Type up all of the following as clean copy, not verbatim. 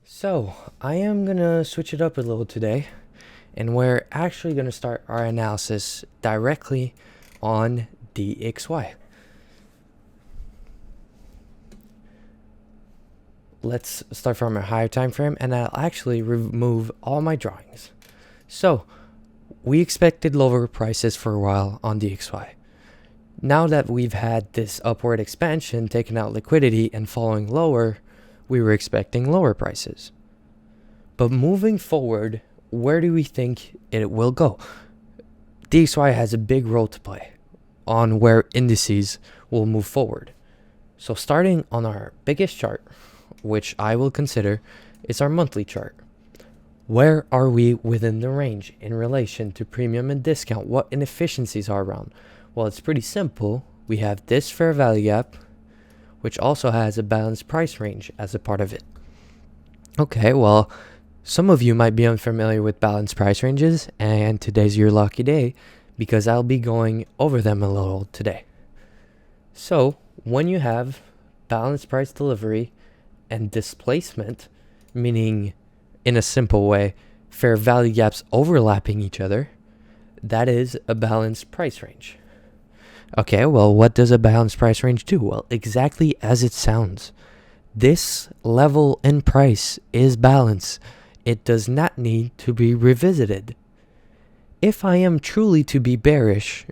So, I am gonna switch it up a little today, and we're actually gonna start our analysis directly on DXY. Let's start from a higher time frame, and I'll actually remove all my drawings. So, we expected lower prices for a while on DXY. Now that we've had this upward expansion, taking out liquidity and falling lower, we were expecting lower prices. But moving forward, where do we think it will go? DXY has a big role to play on where indices will move forward. So starting on our biggest chart, which I will consider is our monthly chart. Where are we within the range in relation to premium and discount? What inefficiencies are around? Well, it's pretty simple. We have this fair value gap, which also has a balanced price range as a part of it. Okay, well, some of you might be unfamiliar with balanced price ranges, and today's your lucky day because I'll be going over them a little today. So, when you have balanced price delivery and displacement, meaning in a simple way, fair value gaps overlapping each other, that is a balanced price range. Okay, well, what does a balanced price range do? Well, exactly as it sounds. This level in price is balance. It does not need to be revisited. If I am truly to be bearish,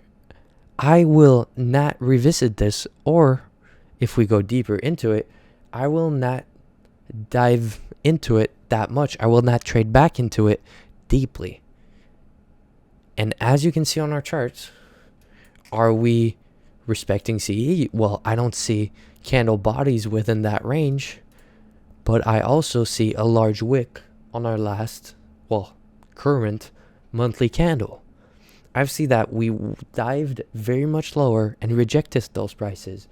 I will not revisit this, or if we go deeper into it, I will not dive into it that much. I will not trade back into it deeply. And as you can see on our charts, are we respecting CE? Well, I don't see candle bodies within that range, but I also see a large wick on our current monthly candle. I see that we dived very much lower and rejected those prices.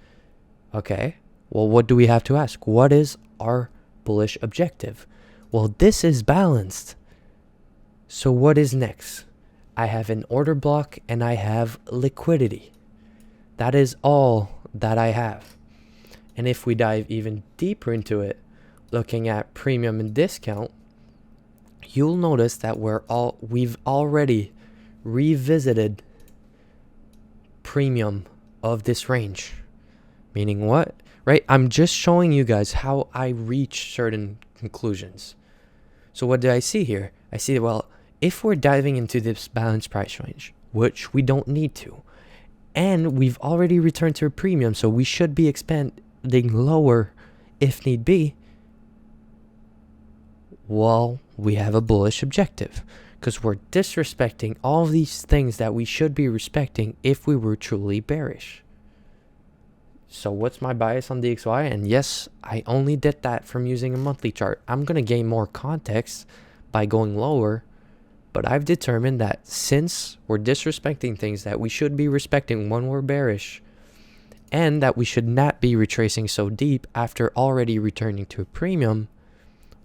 Okay, well, what do we have to ask? What is our bullish objective? Well, this is balanced. So what is next? I have an order block and I have liquidity. That is all that I have. And if we dive even deeper into it, looking at premium and discount, you'll notice that we've already revisited premium of this range. Meaning what? Right? I'm just showing you guys how I reach certain conclusions. So what do I see here? I see, well, if we're diving into this balanced price range, which we don't need to, and we've already returned to a premium, so we should be expanding lower if need be, well, we have a bullish objective because we're disrespecting all of these things that we should be respecting if we were truly bearish. So what's my bias on DXY? And yes, I only did that from using a monthly chart. I'm going to gain more context by going lower, but I've determined that since we're disrespecting things that we should be respecting when we're bearish, and that we should not be retracing so deep after already returning to a premium,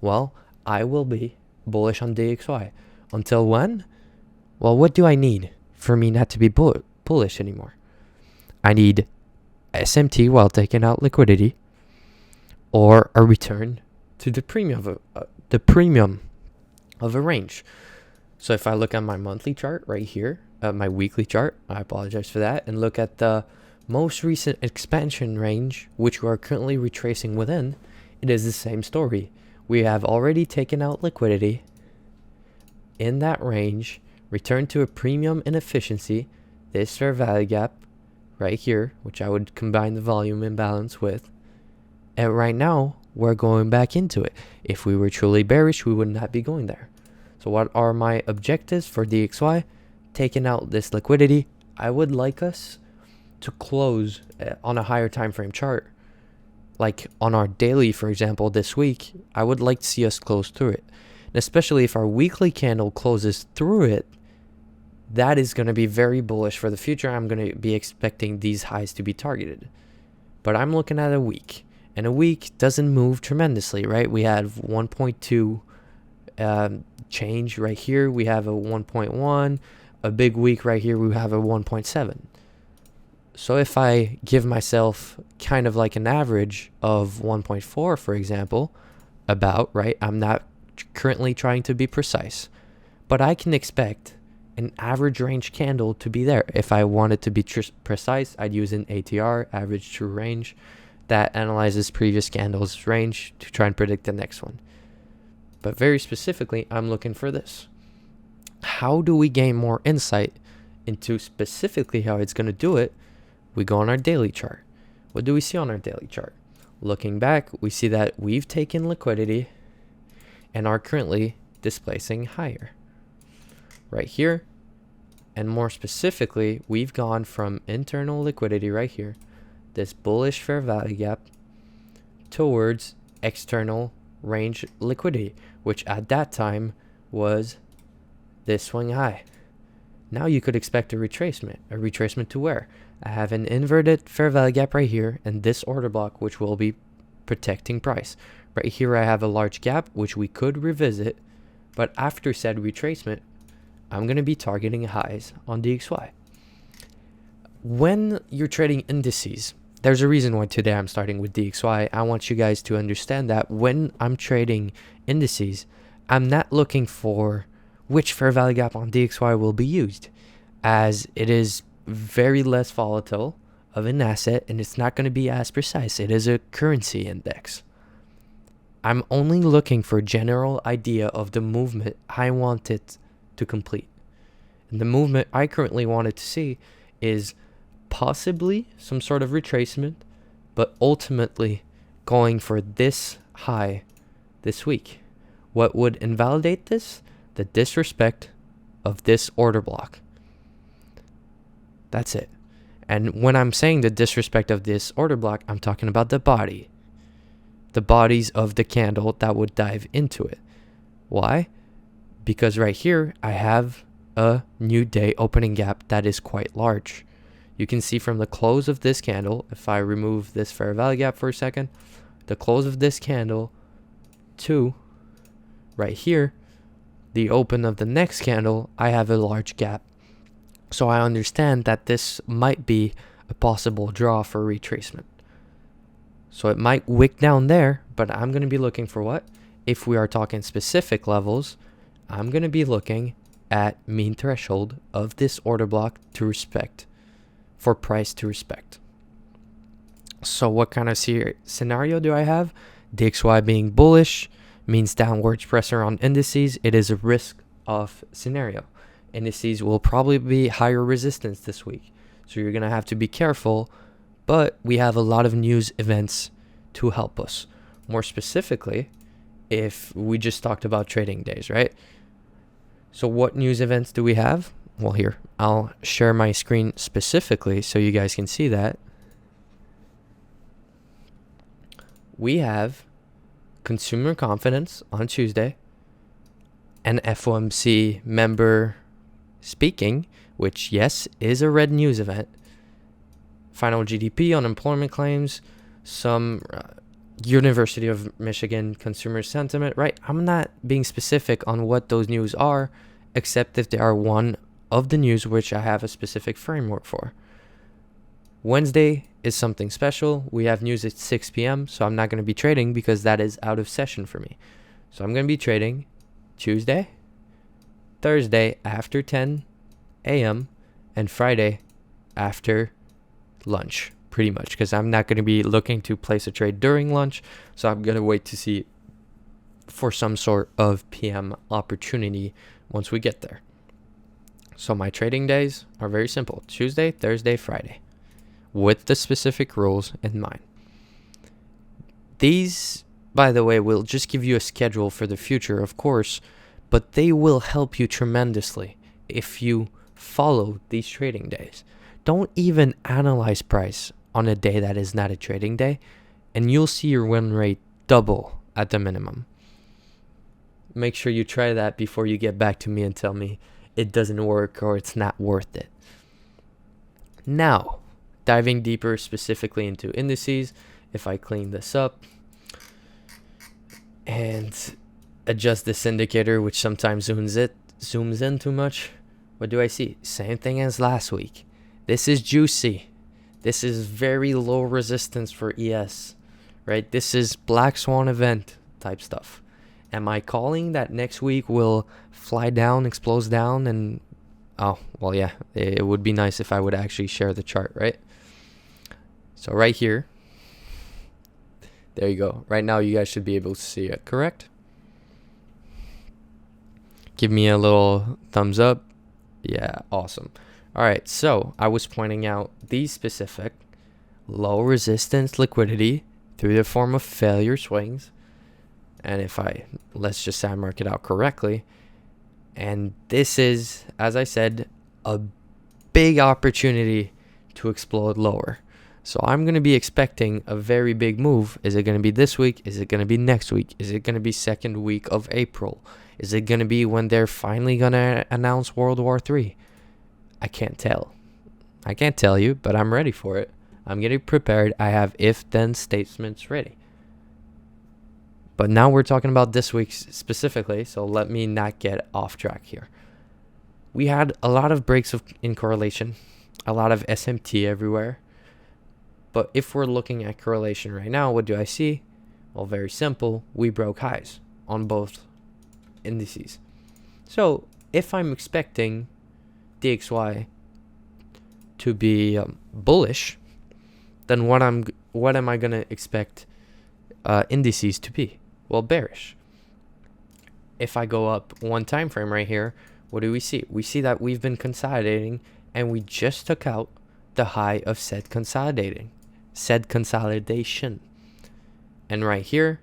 well, I will be bullish on DXY. Until when? Well, what do I need for me not to be bullish anymore? I need SMT while taking out liquidity, or a return to the premium of a range. So if I look at my monthly chart right here, my weekly chart, I apologize for that, and look at the most recent expansion range, which we are currently retracing within, it is the same story. We have already taken out liquidity in that range, returned to a premium in efficiency, this fair value gap right here, which I would combine the volume imbalance with, and right now we're going back into it. If we were truly bearish, we would not be going there. So what are my objectives for DXY? Taking out this liquidity, I would like us to close on a higher time frame chart. Like on our daily, for example, this week, I would like to see us close through it. And especially if our weekly candle closes through it, that is going to be very bullish for the future. I'm going to be expecting these highs to be targeted. But I'm looking at a week, and a week doesn't move tremendously, right? We have 1.2 change right here. We have a 1.1. A big week right here, we have a 1.7. So if I give myself kind of like an average of 1.4, for example, about, right? I'm not currently trying to be precise, but I can expect an average range candle to be there. If I wanted to be precise, I'd use an ATR, average true range, that analyzes previous candles range to try and predict the next one. But very specifically, I'm looking for this. How do we gain more insight into specifically how it's going to do it? We go on our daily chart. What do we see on our daily chart? Looking back, we see that we've taken liquidity and are currently displacing higher. Right here, and more specifically, we've gone from internal liquidity right here, this bullish fair value gap, towards external range liquidity, which at that time was this swing high. Now you could expect a retracement. A retracement to where? I have an inverted fair value gap right here and this order block, which will be protecting price. Right here I have a large gap, which we could revisit, but after said retracement, I'm going to be targeting highs on DXY. When you're trading indices, there's a reason why today I'm starting with DXY. I want you guys to understand that when I'm trading indices, I'm not looking for which fair value gap on DXY will be used, as it is very less volatile of an asset and it's not going to be as precise. It is a currency index. I'm only looking for a general idea of the movement I want it to complete. And the movement I currently wanted to see is possibly some sort of retracement, but ultimately going for this high this week. What would invalidate this? The disrespect of this order block. That's it. And when I'm saying the disrespect of this order block, I'm talking about the body. The bodies of the candle that would dive into it. Why? Because right here, I have a new day opening gap that is quite large. You can see from the close of this candle, if I remove this fair value gap for a second, the close of this candle to right here, the open of the next candle, I have a large gap. So I understand that this might be a possible draw for retracement. So it might wick down there, but I'm going to be looking for what? If we are talking specific levels, I'm going to be looking at mean threshold of this order block to respect, for price to respect. So what kind of scenario do I have? DXY being bullish means downwards pressure on indices. It is a risk off scenario. Indices will probably be higher resistance this week, so you're going to have to be careful, but we have a lot of news events to help us. More specifically, if we just talked about trading days, right? So what news events do we have? Well, here, I'll share my screen specifically so you guys can see that. We have consumer confidence on Tuesday, an FOMC member speaking, which, yes, is a red news event. Final GDP, unemployment claims, some University of Michigan consumer sentiment, right? I'm not being specific on what those news are, except if they are one of the news which I have a specific framework for. Wednesday is something special. We have news at 6 p.m., so I'm not going to be trading because that is out of session for me. So I'm going to be trading Tuesday, Thursday after 10 a.m., and Friday after lunch, pretty much, because I'm not going to be looking to place a trade during lunch, so I'm going to wait to see for some sort of PM opportunity once we get there. So my trading days are very simple: Tuesday, Thursday, Friday, with the specific rules in mind. These, by the way, will just give you a schedule for the future, of course, but they will help you tremendously if you follow these trading days. Don't even analyze price on a day that is not a trading day, and you'll see your win rate double at the minimum. Make sure you try that before you get back to me and tell me it doesn't work or it's not worth it. Now, diving deeper specifically into indices, if I clean this up and adjust this indicator, which sometimes zooms in too much, what do I see? Same thing as last week. This is juicy. This is very low resistance for ES, right? This is black swan event. type stuff. Am I calling that next week will fly down, explodes down, and oh, well, yeah, it would be nice if I would actually share the chart, right? So right here, there you go. Right now, you guys should be able to see it, correct? Give me a little thumbs up. Yeah, awesome. All right, so I was pointing out these specific low resistance liquidity through the form of failure swings. And if let's just say I mark it out correctly. And this is, as I said, a big opportunity to explode lower. So I'm going to be expecting a very big move. Is it going to be this week? Is it going to be next week? Is it going to be second week of April? Is it going to be when they're finally going to announce World War III? I can't tell. I can't tell you, but I'm ready for it. I'm getting prepared. I have if-then statements ready. But now we're talking about this week specifically, so let me not get off track here. We had a lot of breaks in correlation, a lot of SMT everywhere. But if we're looking at correlation right now, what do I see? Well, very simple. We broke highs on both indices. So if I'm expecting DXY to be bullish, then what am I going to expect indices to be? Well, bearish. If I go up one time frame right here, what do we see? We see that we've been consolidating, and we just took out the high of said consolidation. And right here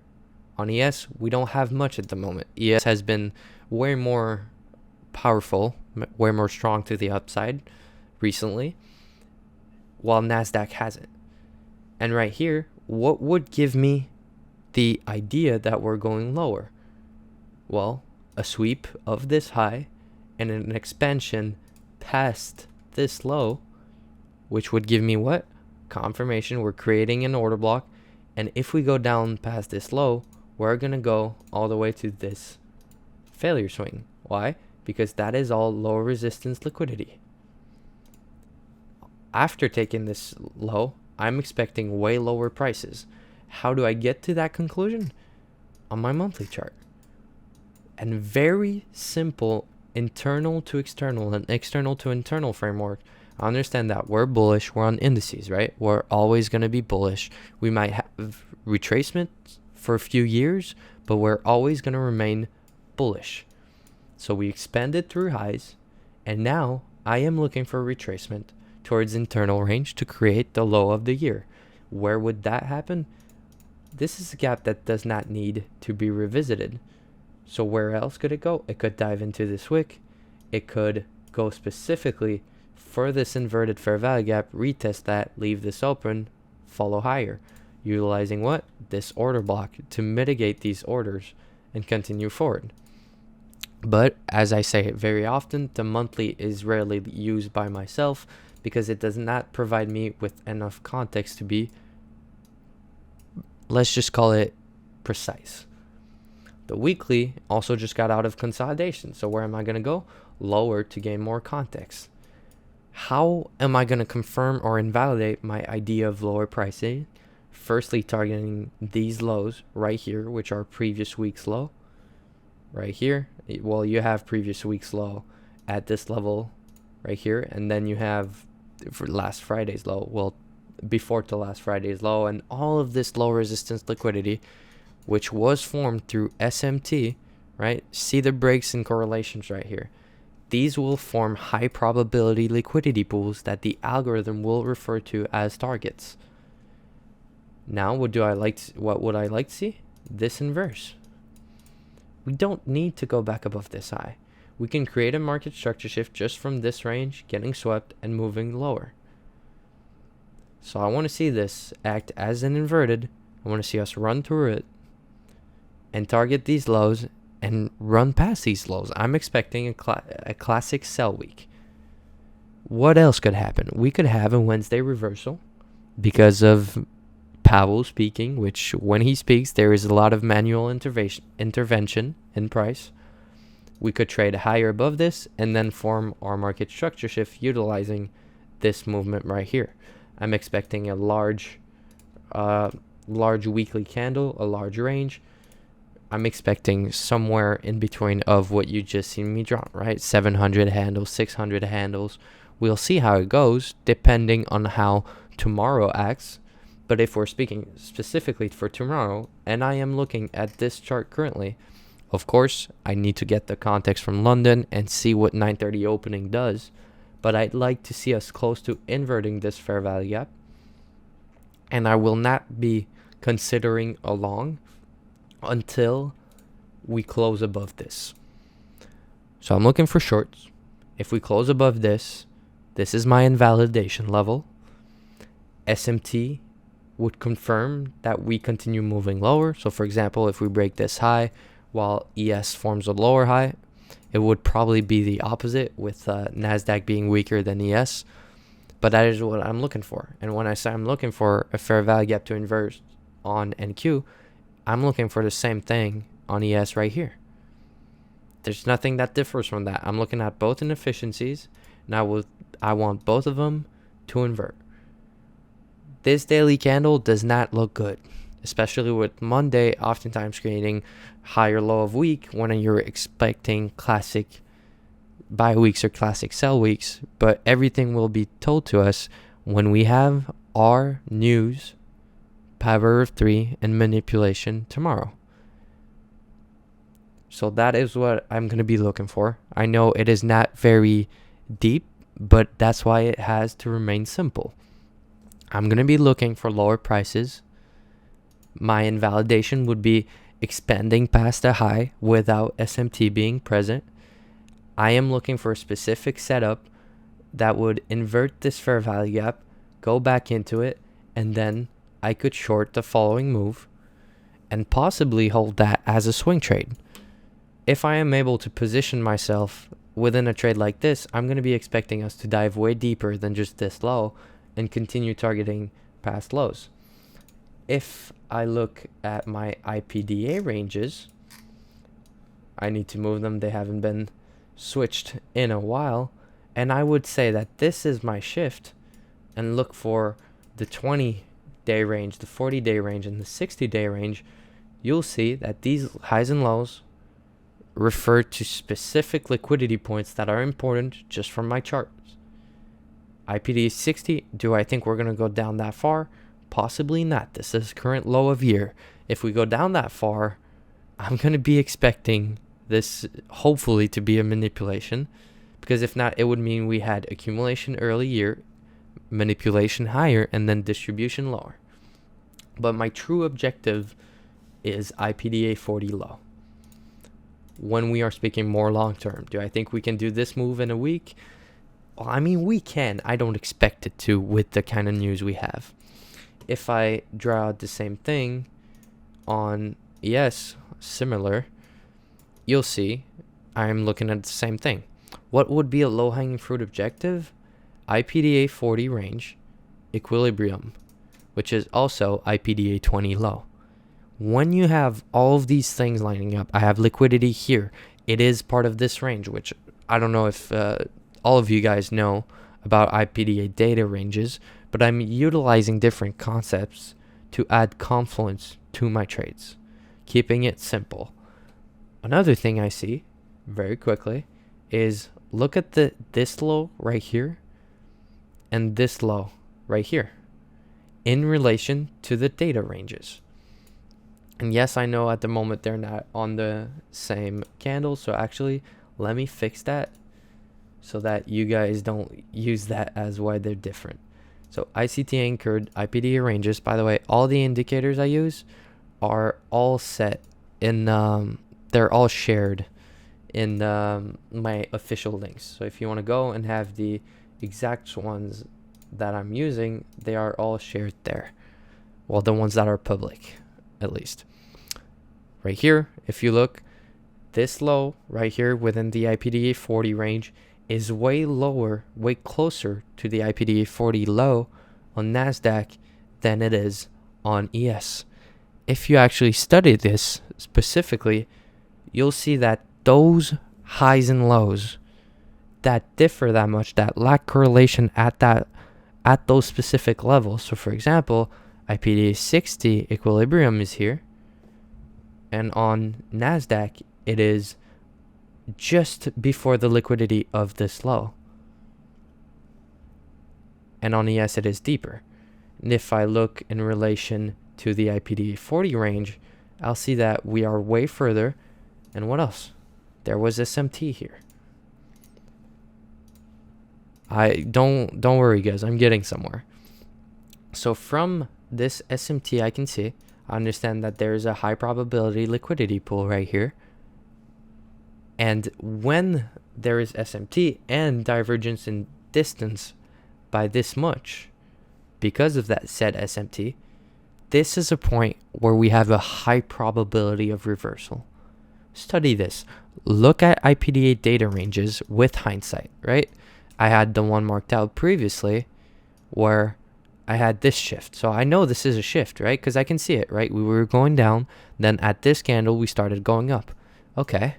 on ES, we don't have much at the moment. ES has been way more powerful, way more strong to the upside recently, while NASDAQ hasn't. And right here, what would give me the idea that we're going lower? Well, a sweep of this high and an expansion past this low, which would give me what? Confirmation. We're creating an order block. And if we go down past this low, we're going to go all the way to this failure swing. Why? Because that is all low resistance liquidity. After taking this low, I'm expecting way lower prices. How do I get to that conclusion? On my monthly chart. And very simple internal to external and external to internal framework. I understand that we're bullish. We're on indices, right? We're always going to be bullish. We might have retracement for a few years, but we're always going to remain bullish. So we expanded through highs, and now I am looking for retracement towards internal range to create the low of the year. Where would that happen? This is a gap that does not need to be revisited. So where else could it go? It could dive into this wick. It could go specifically for this inverted fair value gap, retest that, leave this open, follow higher, utilizing what? This order block to mitigate these orders and continue forward. But as I say very often, the monthly is rarely used by myself because it does not provide me with enough context to be, let's just call it, precise. The weekly also just got out of consolidation. So where am I going to go? Lower to gain more context. How am I going to confirm or invalidate my idea of lower pricing? Firstly, targeting these lows right here, which are previous week's low. Right here. Well, you have previous week's low at this level right here. And then you have for last Friday's low. Well, before to last Friday's low. And all of this low resistance liquidity, which was formed through SMT, right? See the breaks and correlations right here. These will form high probability liquidity pools that the algorithm will refer to as targets. Now, what would I like to see? This inverse. We don't need to go back above this high. We can create a market structure shift just from this range, getting swept and moving lower. So I want to see this act as an inverted. I want to see us run through it and target these lows and run past these lows. I'm expecting a classic sell week. What else could happen? We could have a Wednesday reversal because of Powell speaking, which when he speaks, there is a lot of manual intervention in price. We could trade higher above this and then form our market structure shift utilizing this movement right here. I'm expecting a large weekly candle, a large range, I'm expecting somewhere in between of what you just seen me draw, right? 700 handles, 600 handles. We'll see how it goes depending on how tomorrow acts. But if we're speaking specifically for tomorrow, and I am looking at this chart currently, of course, I need to get the context from London and see what 930 opening does. But I'd like to see us close to inverting this fair value gap. And I will not be considering a long until we close above this. So I'm looking for shorts. If we close above this, this is my invalidation level. SMT would confirm that we continue moving lower. So for example, if we break this high while ES forms a lower high, it would probably be the opposite with NASDAQ being weaker than ES. But that is what I'm looking for. And when I say I'm looking for a fair value gap to invert on NQ, I'm looking for the same thing on ES right here. There's nothing that differs from that. I'm looking at both inefficiencies, and I want both of them to invert. This daily candle does not look good, especially with Monday oftentimes creating higher low of week when you're expecting classic buy weeks or classic sell weeks. But everything will be told to us when we have our news, power of 3, and manipulation tomorrow. So that is what I'm going to be looking for. I know it is not very deep, but that's why it has to remain simple. I'm going to be looking for lower prices. My invalidation would be expanding past a high without SMT being present. I am looking for a specific setup that would invert this fair value gap, go back into it, and then I could short the following move and possibly hold that as a swing trade. If I am able to position myself within a trade like this, I'm going to be expecting us to dive way deeper than just this low and continue targeting past lows. If I look at my IPDA ranges, I need to move them. They haven't been switched in a while. And I would say that this is my shift, and look for the 20-day range, the 40-day range, and the 60-day range. You'll see that these highs and lows refer to specific liquidity points that are important just from my charts. IPDA 60, do I think we're going to go down that far? Possibly not. This is current low of year. If we go down that far, I'm going to be expecting this hopefully to be a manipulation, because if not, it would mean we had accumulation early year, manipulation higher, and then distribution lower. But my true objective is IPDA 40 low. When we are speaking more long term, do I think we can do this move in a week? Well, I mean, we can. I don't expect it to with the kind of news we have. If I draw out the same thing on ES, similar, you'll see I'm looking at the same thing. What would be a low-hanging fruit objective? IPDA 40 range, equilibrium, which is also IPDA 20 low. When you have all of these things lining up, I have liquidity here. It is part of this range, which I don't know if all of you guys know about IPDA data ranges, but I'm utilizing different concepts to add confluence to my trades, keeping it simple. Another thing I see very quickly is look at this low right here and this low right here in relation to the data ranges. And yes, I know at the moment they're not on the same candle, so actually let me fix that so that you guys don't use that as why they're different. So ICT anchored IPDA ranges, by the way, all the indicators I use are all set in they're all shared in my official links. So if you want to go and have the exact ones that I'm using, they are all shared there. Well, the ones that are public, at least. Right here, if you look, this low right here within the IPDA 40 range is way lower, way closer to the IPDA 40 low on NASDAQ than it is on ES. If you actually study this specifically, you'll see that those highs and lows that differ that much, that lack correlation at those specific levels. So for example, IPDA 60 equilibrium is here, And on NASDAQ, it is just before the liquidity of this low. And on ES, it is deeper. And if I look in relation to the IPDA 40 range, I'll see that we are way further. And what else? There was SMT here. Don't worry, guys. I'm getting somewhere. So from this SMT, I can see, I understand that there is a high probability liquidity pool right here. And when there is SMT and divergence in distance by this much, because of that said SMT, this is a point where we have a high probability of reversal. Study this. Look at IPDA data ranges with hindsight, right? I had the one marked out previously where I had this shift. So I know this is a shift, right? Because I can see it, right? We were going down. Then at this candle, we started going up. Okay.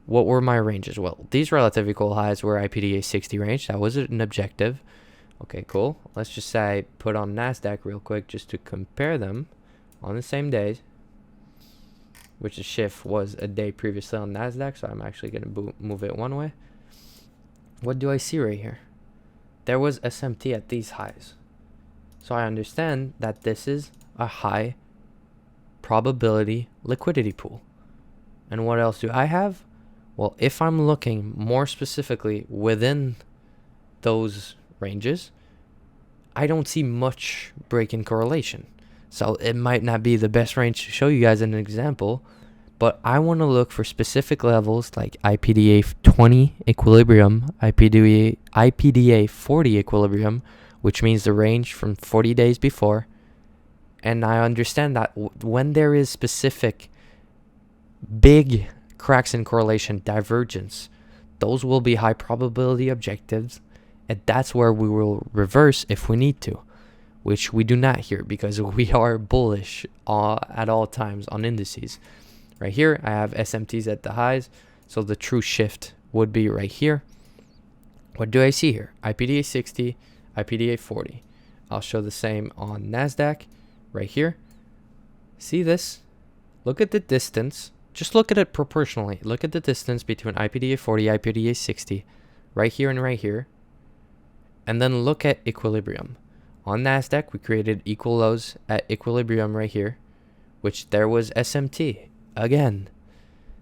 What were my ranges? Well, these relative equal highs were IPDA 60 range. That was an objective. Okay, cool. Let's just say I put on NASDAQ real quick just to compare them on the same days, which the shift was a day previously on NASDAQ. So I'm actually going to move it one way. What do I see right here? There was SMT at these highs. So I understand that this is a high probability liquidity pool. And what else do I have? Well, if I'm looking more specifically within those ranges, I don't see much break in correlation. So it might not be the best range to show you guys an example, but I want to look for specific levels like IPDA 20 equilibrium, IPDA 40 equilibrium, which means the range from 40 days before. And I understand that when there is specific big cracks in correlation, divergence, those will be high probability objectives. And that's where we will reverse if we need to, which we do not here because we are bullish at all times on indices. Right here, I have SMTs at the highs. So the true shift would be right here. What do I see here? IPDA 60, IPDA 40. I'll show the same on NASDAQ right here. See this? Look at the distance. Just look at it proportionally. Look at the distance between IPDA 40, IPDA 60, right here and right here. And then look at equilibrium. On NASDAQ, we created equal lows at equilibrium right here, which there was SMT. Again,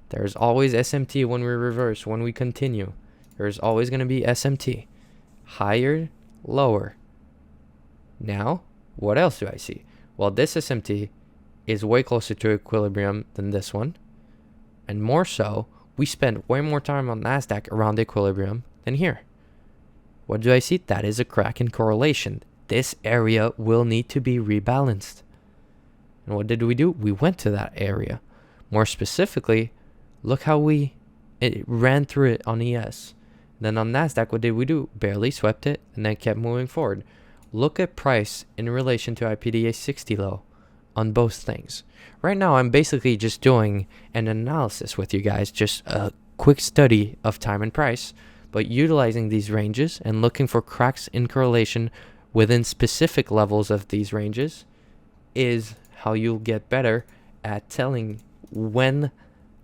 there's always SMT when we reverse, when we continue. There's always going to be SMT. Higher, lower. Now, what else do I see? Well, this SMT is way closer to equilibrium than this one. And more so, we spend way more time on NASDAQ around equilibrium than here. What do I see? That is a crack in correlation. This area will need to be rebalanced. And what did we do? We went to that area. More specifically, look how it ran through it on ES. Then on NASDAQ, what did we do? Barely swept it and then kept moving forward. Look at price in relation to IPDA 60 low on both things. Right now, I'm basically just doing an analysis with you guys, just a quick study of time and price, but utilizing these ranges and looking for cracks in correlation within specific levels of these ranges is how you'll get better at telling when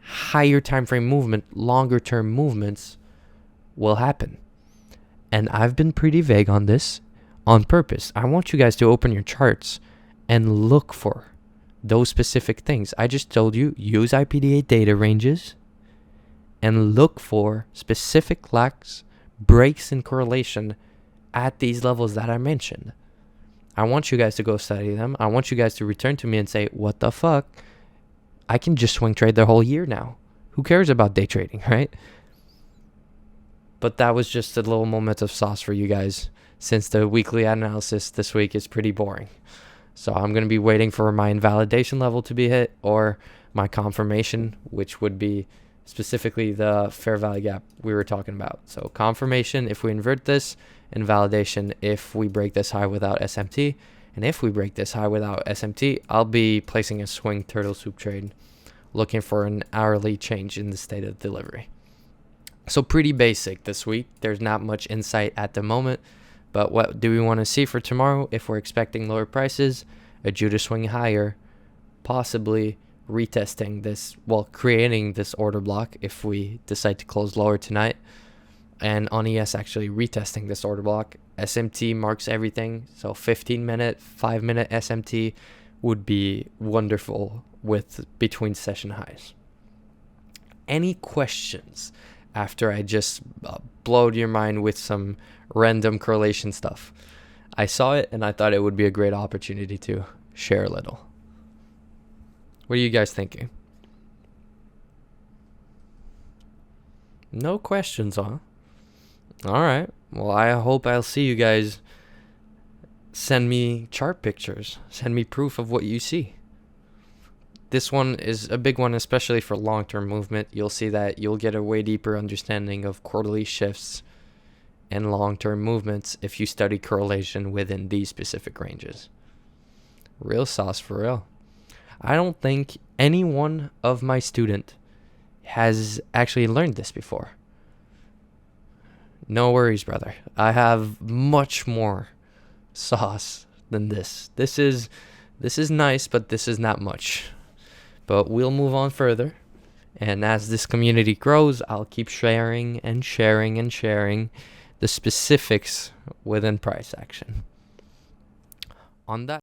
higher time frame movement, longer term movements will happen. And I've been pretty vague on this on purpose. I want you guys to open your charts and look for those specific things. I just told you, use IPDA data ranges and look for specific lags, breaks in correlation at these levels that I mentioned. I want you guys to go study them. I want you guys to return to me and say, what the fuck? I can just swing trade the whole year now. Who cares about day trading, right? But that was just a little moment of sauce for you guys, since the weekly analysis this week is pretty boring. So I'm going to be waiting for my invalidation level to be hit or my confirmation, which would be specifically the fair value gap we were talking about. So confirmation if we invert this, invalidation if we break this high without SMT. And if we break this high without SMT, I'll be placing a swing turtle soup trade, looking for an hourly change in the state of delivery. So pretty basic this week. There's not much insight at the moment. But what do we want to see for tomorrow? If we're expecting lower prices, a Judah swing higher, possibly retesting this, well, creating this order block if we decide to close lower tonight. And on ES actually retesting this order block. SMT marks everything. So 15-minute, 5-minute SMT would be wonderful with between session highs. Any questions after I just blowed your mind with some random correlation stuff? I saw it and I thought it would be a great opportunity to share a little. What are you guys thinking? No questions, huh? All right. Well, I hope I'll see you guys. Send me chart pictures. Send me proof of what you see. This one is a big one, especially for long-term movement. You'll see that you'll get a way deeper understanding of quarterly shifts and long-term movements if you study correlation within these specific ranges. Real sauce for real. I don't think any one of my student has actually learned this before. No worries, brother. I have much more sauce than this. This is nice, but this is not much. But we'll move on further. And as this community grows, I'll keep sharing and sharing and sharing the specifics within price action. On that